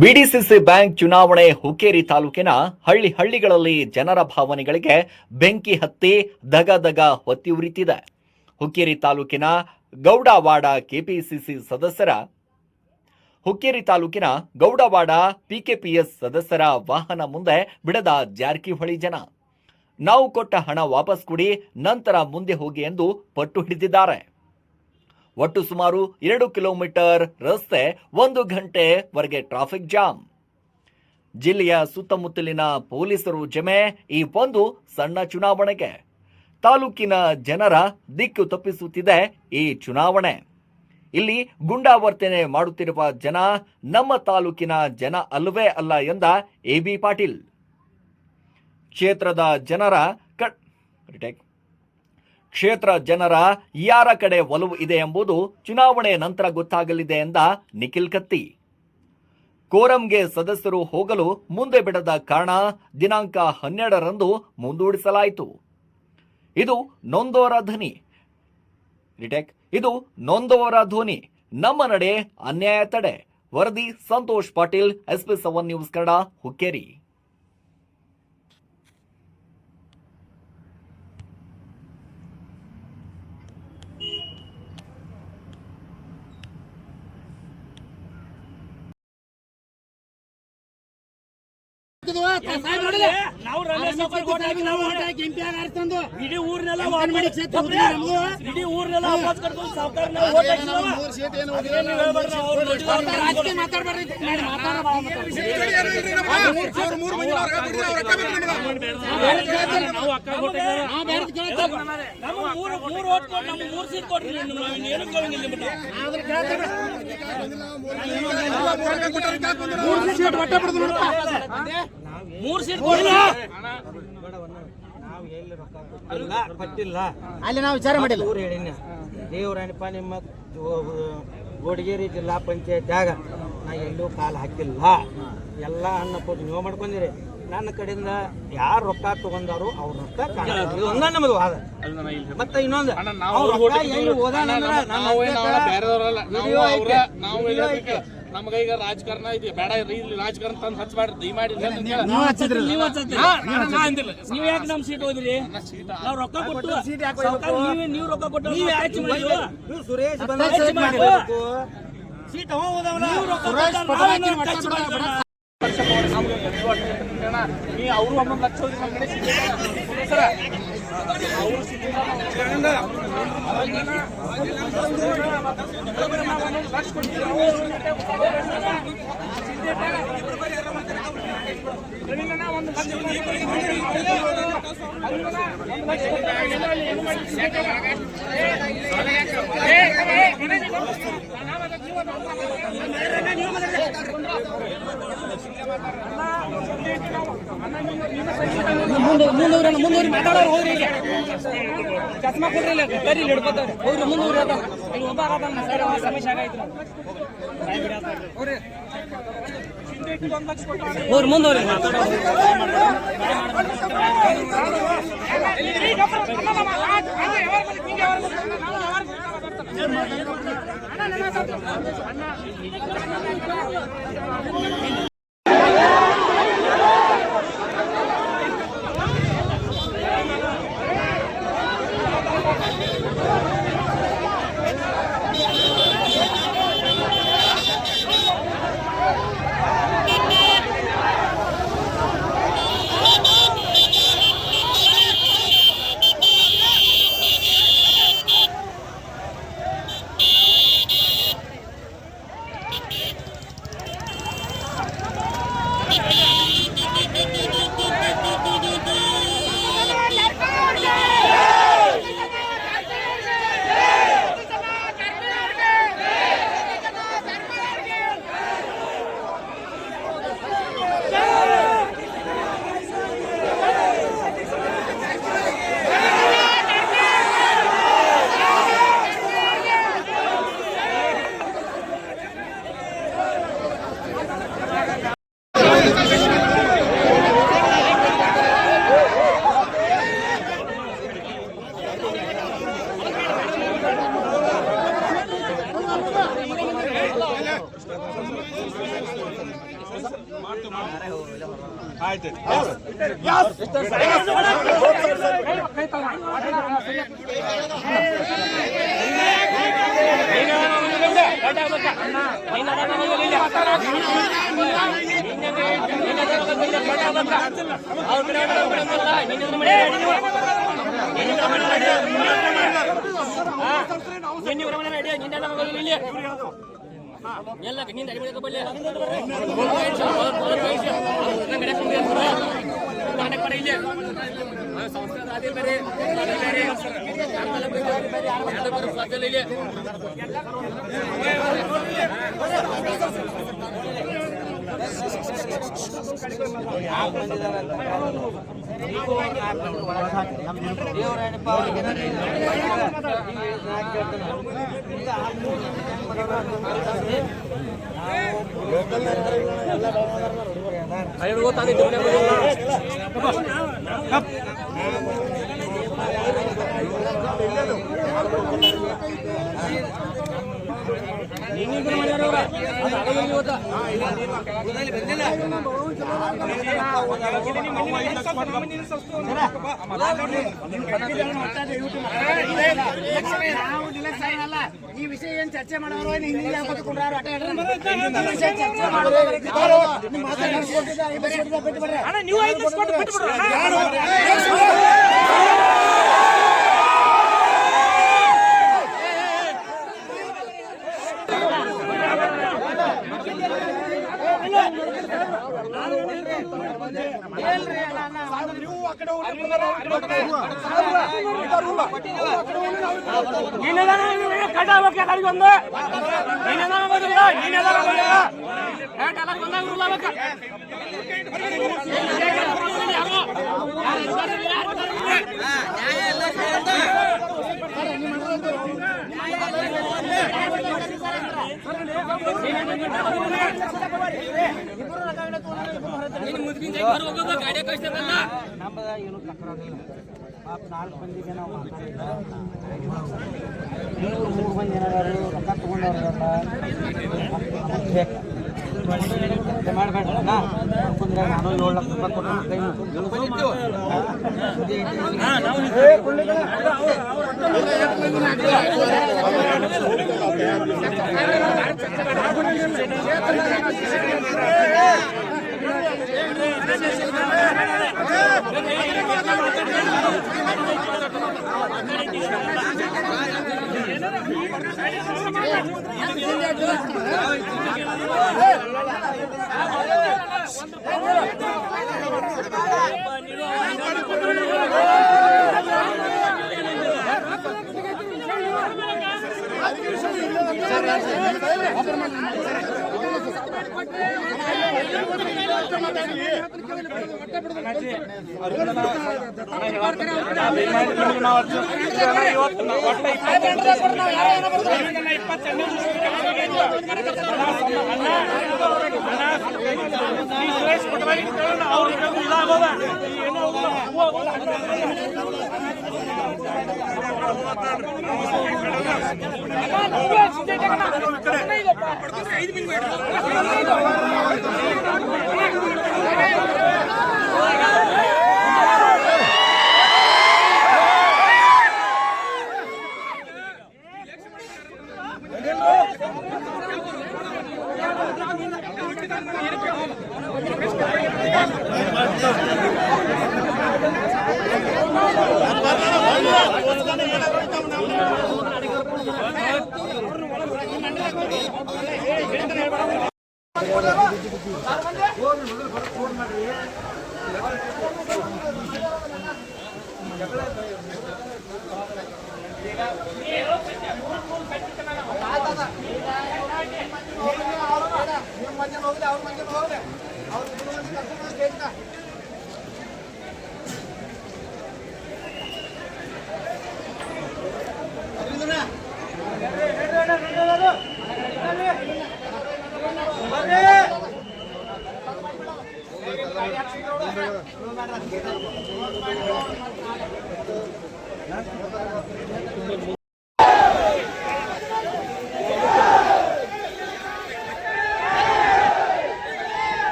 BDCC bank ಚುನಾವಣೆ ಹುಕ್ಕೇರಿ ತಾಲೂಕಿನ ಹಳ್ಳಿಗಳಲ್ಲಿ ಜನರ ಭಾವನೆಗಳಿಗೆ ಬೆಂಕಿ ಹತ್ತಿ ದಗದಗ ಹೊತ್ತಿ ಉರಿತಿದೆ. ಹುಕ್ಕೇರಿ ತಾಲೂಕಿನ ಗೌಡವಾಡ ಕೆಪಿಸಿಸಿ ಸದಸ್ಯರ ಹುಕ್ಕೇರಿ ತಾಲೂಕಿನ ಗೌಡವಾಡ ಪಿಕೆಪಿಎಸ್ ಸದಸ್ಯರ ವಾಹನ ಮುಂದೆ ಬಿಡದ ಜಾರಕಿಹೊಳಿ ಜನ ನಾವು ಕೊಟ್ಟ ಹಣ ವಾಪಸ್ ಕೊಡಿ, ನಂತರ ಮುಂದೆ ಹೋಗಿ ಎಂದು ಪಟ್ಟು ಹಿಡಿದಿದ್ದಾರೆ. ಒಟ್ಟು ಸುಮಾರು 2 ಕಿಲೋಮೀಟರ್ ರಸ್ತೆ 1 ಗಂಟೆವರೆಗೆ ಟ್ರಾಫಿಕ್ ಜಾಮ್. ಜಿಲ್ಲೆಯ ಸುತ್ತಮುತ್ತಲಿನ ಪೊಲೀಸರು ಜಮೆ ಈ ಒಂದು ಸಣ್ಣ ಚುನಾವಣೆಗೆ. ತಾಲೂಕಿನ ಜನರ ದಿಕ್ಕು ತಪ್ಪಿಸುತ್ತಿದೆ ಈ ಚುನಾವಣೆ. ಇಲ್ಲಿ ಗುಂಡಾವರ್ತನೆ ಮಾಡುತ್ತಿರುವ ಜನ ನಮ್ಮ ತಾಲೂಕಿನ ಜನ ಅಲ್ಲವೇ ಅಲ್ಲ ಎಂದ ಎಬಿ ಪಾಟೀಲ್. ಕ್ಷೇತ್ರ ಜನರ ಯಾರ ಕಡೆ ಒಲವು ಇದೆ ಎಂಬುದು ಚುನಾವಣೆ ನಂತರ ಗೊತ್ತಾಗಲಿದೆ ಎಂದ ನಿಖಿಲ್ ಕತ್ತಿ. ಕೋರಂಗೆ ಸದಸ್ಯರು ಹೋಗಲು ಮುಂದೆ ಬಿಡದ ಕಾರಣ ದಿನಾಂಕ 12ರಂದು ಮುಂದೂಡಿಸಲಾಯಿತು. ಇದು ನೊಂದವರ ಧ್ವನಿ. ನಮ್ಮ ನಡೆ ಅನ್ಯಾಯ ತಡೆ. ವರದಿ ಸಂತೋಷ್ ಪಾಟೀಲ್, SP7 ನ್ಯೂಸ್ ಕನ್ನಡ, ಹುಕ್ಕೇರಿ. ಇಡೀ ಊರ್ನೆಲ್ಲ ವಾಪಸ್ ಕರ್ಕೊಂಡು ಸಾವುಕಾರ ಮೂರು ಸೀಟ್ ಕೊಡ್ರಿ. ಮೂರು ಸೀಟ್ ಕೊಟ್ಟಿಲ್ಲ. ಅಲ್ಲಿ ನಾವು ವಿಚಾರ ಮಾಡಿಲ್ಲ. ದೇವರಾಣಿಪ್ಪ ನಿಮ್ಮ ಗೋಡಗೇರಿ ಜಿಲ್ಲಾ ಪಂಚಾಯತ್ಯಾಗ ನಾ ಎಲ್ಲೂ ಕಾಲು ಹಾಕಿಲ್ಲ. ಎಲ್ಲ ಅನ್ನ ಕೊಟ್ಟು ನೀವು ಮಾಡ್ಕೊಂಡಿರಿ. ನನ್ನ ಕಡೆಯಿಂದ ಯಾರು ರೊಕ್ಕ ತಗೊಂಡಾರು ಅವ್ರ ರೊಕ್ಕ ಒಂದ ನಮ್ಮದು ವಾದ. ಮತ್ತೆ ಇನ್ನೊಂದು ನಮ್ಗ ಈಗ ರಾಜಕಾರಣ ಇದೆ ಬೇಡ, ಇಲ್ಲಿ ರಾಜಕಾರಣ ತಂದು ಹಚ್ಚಬೇಡ್ರಿ. ದಯಮಾಡಿ ನೀವು ಯಾಕೆ ನಮ್ ಸೀಟ್ ಹೋದ್ರಿ? ನಾವು ರೊಕ್ಕ ಕೊಟ್ಟು ನೀವು ರೊಕ್ಕ ಕೊಟ್ಟು ಸುರೇಶ್ ಸೀಟ್ ಅವರು 11 ಲಕ್ಷ ಹೋದ್ರಿ ನಮ್ಮ ಕಡೆ ಮುಂದೂರಿ ಮಾತಾಡೋರು ಹೋದ್ರಿ. ಈಗ ಚಸ್ಮಾ ಕೊಡ್ರಿ, ಬರೀ ಹಿಡ್ಕೋತಾವ್ರಿ. ಹೋಗ್ರಿ ಮುಂದೂರಿ ಅದ ಇಲ್ಲಿ ಒಬ್ಬ ಸಮಸ್ಯೆ ಆಗೈತ್ರಿ. ಹೋಗ್ರಿ ಮುಂದೂರಿ ಮಾತಾಡೋರು. ಈ ವಿಷಯ ಏನ್ ಚರ್ಚೆ ಮಾಡೋರು ನಮ್ಮದ ಏನು ತಕರಾರಿಲ್ಲ. ಪಾಪ 4 ಮಂದಿಗೆ ನಾವು ಮಾತಾಡಿಲ್ಲ. 3 ಮಂದಿ ಏನಾದ್ರು ರೊಕ್ಕ ತಗೊಂಡವ್ರಲ್ಲ ಮಾಡಬೇಡ. ನಾನು 7 ಲಕ್ಷ ರೂಪಾಯಿ ಕೊಟ್ಟು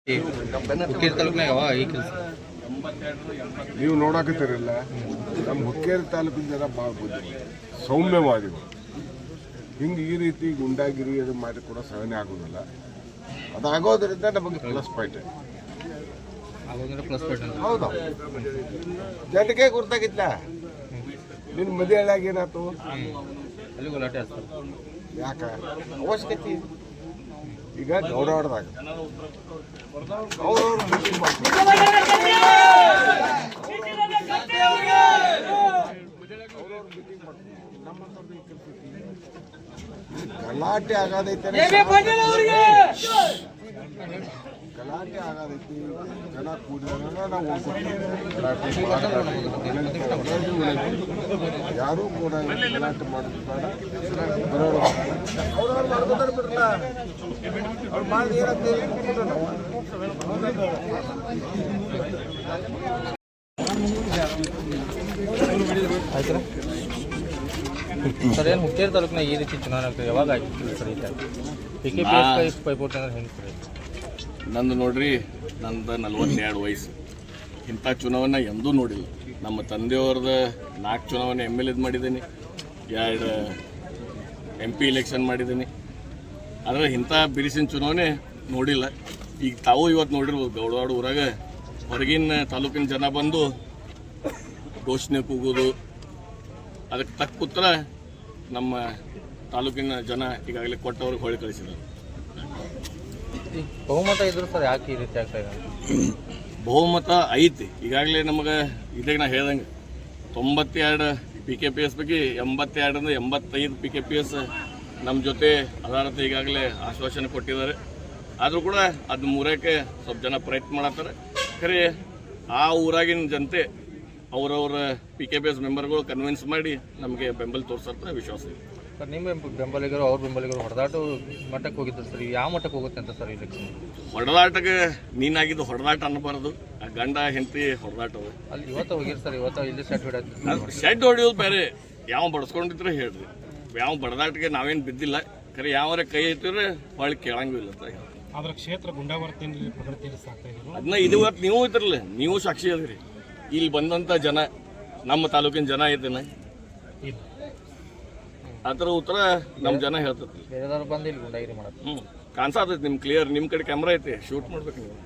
ಹುಕ್ಕೇರಿ ತಾಲೂಕಿನಾಗ ಯಾವ ಈ ಕೆಲಸ ನೀವು ನೋಡಕತ್ತೀರಲ್ಲ, ನಮ್ಮ ಹುಕ್ಕೇರಿ ತಾಲೂಕಿನ ಜನ ಭಾಳ ಬುದ್ಧಿ ಸೌಮ್ಯವಾದಿಗಳು. ಹಿಂಗೆ ಈ ರೀತಿ ಗುಂಡಾಗಿರಿ ಅದು ಮಾಡಿ ಕೂಡ ಸಹನೆ ಆಗೋದಿಲ್ಲ. ಅದಾಗೋದ್ರಿಂದ ನಮಗೆ ಪ್ಲಸ್ ಪಾಯಿಂಟ್. ಆಗೋದ್ರೆ ಪ್ಲಸ್ ಪಾಯಿಂಟ್ ಅಂತ. ಹೌದು, ಜನಕ್ಕೆ ಗುರ್ತಾಗಿತ್ತ. ನಿನ್ನ ಮದುವೆ ಹಳ್ಯಾಗ ಏನಾಯ್ತು? ಅಲ್ಲಿ ಗಲಾಟೆ ಹಚ್ತಾರೆ. ಯಾಕ ಅವಶ್ಯಕತೆ ಈಗ ಗೌಡವಾಡದಾಗ ಅವ್ರವ್ರು ಮೀಟಿಂಗ್ ಮಾಡ್ತಾರೆ. ಗಲಾಟೆ ಆಗೋದೈತೆ, ಗಲಾಟೆ ಆಗೋದೈತಿ. ಜನ ಕೂಡಿದಾಗ ನಾವು ಯಾರೂ ಕೂಡ ಗಲಾಟೆ ಮಾಡೋದು ಬೇಡ. ಅವ್ರವ್ರು ಮಾಡ್ಕೊಂಡ್ರೆ ಬಿಡಲ್ಲ, ಅವ್ರು ಮಾಡಿ ಏನಾಗ್ತದೆ ಆಯ್ತು ಸರ್. ಏನು ಹುಕ್ಕೇರಿ ತಾಲೂಕಿನ ಈ ರೀತಿ ಚುನಾವಣೆ ಆಗ್ತದೆ, ಯಾವಾಗ ಆಯ್ತು ಸರ್? ಈ PKPS ಪೈಪೋಟಿ ಅಂದ್ರೆ ಹೆಂಗೆ ಸರ್? ನಂದು ನೋಡ್ರಿ, ನಂದು 42 ವಯಸ್ಸು. ಇಂಥ ಚುನಾವಣೆ ಎಂದೂ ನೋಡಿಲ್ಲ. ನಮ್ಮ ತಂದೆಯವ್ರದ್ದು 4 ಚುನಾವಣೆ MLA ಮಾಡಿದ್ದೀನಿ, 2 MP ಇಲೆಕ್ಷನ್ ಮಾಡಿದ್ದೀನಿ. ಆದರೆ ಇಂಥ ಬಿರುಸಿನ ಚುನಾವಣೆ ನೋಡಿಲ್ಲ. ಈಗ ತಾವು ಇವತ್ತು ನೋಡಿರ್ಬೋದು, ಗೌಡವಾಡ ಊರಾಗ ಹೊರಗಿನ ತಾಲೂಕಿನ ಜನ ಬಂದು ಘೋಷಣೆ ಕೂಗೋದು, ಅದಕ್ಕೆ ತಕ್ಕ ಉತ್ತರ ನಮ್ಮ ತಾಲೂಕಿನ ಜನ ಈಗಾಗಲೇ ಕೊಟ್ಟವ್ರಿಗೆ ಹೊಳೆ ಕಳಿಸಿದ್ದಾರೆ. ಈಗ ಬಹುಮತ ಇದ್ರು ಸರ್ ಯಾಕೆ ಈ ರೀತಿ ಆಗ್ತಾ ಇದೆ? ಬಹುಮತ ಐತಿ ಈಗಾಗಲೇ ನಮಗೆ. ಇದಾಗ ನಾ ಹೇಳ್ದಂಗೆ 92 PKPS ಬಗ್ಗೆ 82ರಿಂದ 85 PKPS ನಮ್ಮ ಜೊತೆ ಅದಾರತೆ ಈಗಾಗಲೇ ಆಶ್ವಾಸನೆ ಕೊಟ್ಟಿದ್ದಾರೆ. ಆದರೂ ಕೂಡ ಅದು ಮೂರಕ್ಕೆ ಸ್ವಲ್ಪ ಜನ ಪ್ರಯತ್ನ ಮಾಡತ್ತಾರೆ. ಖರೆ ಆ ಊರಾಗಿನ ಜನತೆ ಅವರವರ PKPS ಮೆಂಬರ್ಗಳು ಕನ್ವಿನ್ಸ್ ಮಾಡಿ ನಮಗೆ ಬೆಂಬಲ ತೋರಿಸೋ ವಿಶ್ವಾಸ ಇದೆ ಸರ್. ನಿಮ್ಮ ಬೆಂಬಲಿಗರು ಅವ್ರ ಬೆಂಬಲಿಗರು ಹೊಡೆದಾಟ ಮಟ್ಟಕ್ಕೆ ಹೋಗಿದ್ದಾರೆ ಸರ್. ಯಾವ ಮಟ್ಟಕ್ಕೆ ಹೋಗುತ್ತೆ ಅಂತ ಸರ್ ಇಲೆಕ್ಷನ್? ಹೊಡೆದಾಟಕ್ಕೆ ನೀನಾಗಿದ್ದು ಹೊಡೆದಾಟ ಅನ್ನಬಾರ್ದು, ಆ ಗಂಡ ಹೆಂಡತಿ ಹೊಡೆದಾಟ ಅದು. ಅಲ್ಲಿ ಇವತ್ತು ಹೋಗಿರಿ ಸರ್, ಇವತ್ತು ಇಲ್ಲಿ ಸೆಟ್ ಹೊಡೆಯೋದು. ಶೆಡ್ ಹೊಡೆಯೋದು ಬೇರೆ, ಯಾವ ಬಡ್ಸ್ಕೊಂಡಿದ್ರೆ ಹೇಳ್ರಿ. ಯಾವ ಬಡದಾಟಕ್ಕೆ ನಾವೇನು ಬಿದ್ದಿಲ್ಲ. ಖರೆ ಯಾವರ ಕೈ ಐತಿದ್ರೆ ಹೊಳ್ಳಿ ಕೇಳಂಗಿಲ್ಲ ಅಂತ ಹೇಳಿ. ಆದ್ರೆ ಕ್ಷೇತ್ರ ಗುಂಡಾವರ್ತನೆ ಪ್ರಗತಿಯಲ್ಲಿ ಸಾಕ್ತಾ ಇದ್ರು. ಅದನ್ನ ಇದು ನೀವು ಇದ್ರಲ್ಲ, ನೀವು ಸಾಕ್ಷಿ ಅದ್ರಿ. ಇಲ್ಲಿ ಬಂದಂಥ ಜನ ನಮ್ಮ ತಾಲೂಕಿನ ಜನ ಐತೇನ, ಅದರ ಉತ್ತರ ನಮ್ಮ ಜನ ಹೇಳ್ತೈತಿ. ಬೇರೆದವ್ರು ಬಂದು ಇಲ್ಲಿ ಗುಂಡಾಗಿರಿ ಮಾಡೋದು ಕಾಣಿಸ್ತೈತಿ ನಿಮ್ಗೆ ಕ್ಲಿಯರ್. ನಿಮ್ಮ ಕಡೆ ಕ್ಯಾಮ್ರಾ ಐತಿ, ಶೂಟ್ ಮಾಡ್ಬೇಕು ನೀವು.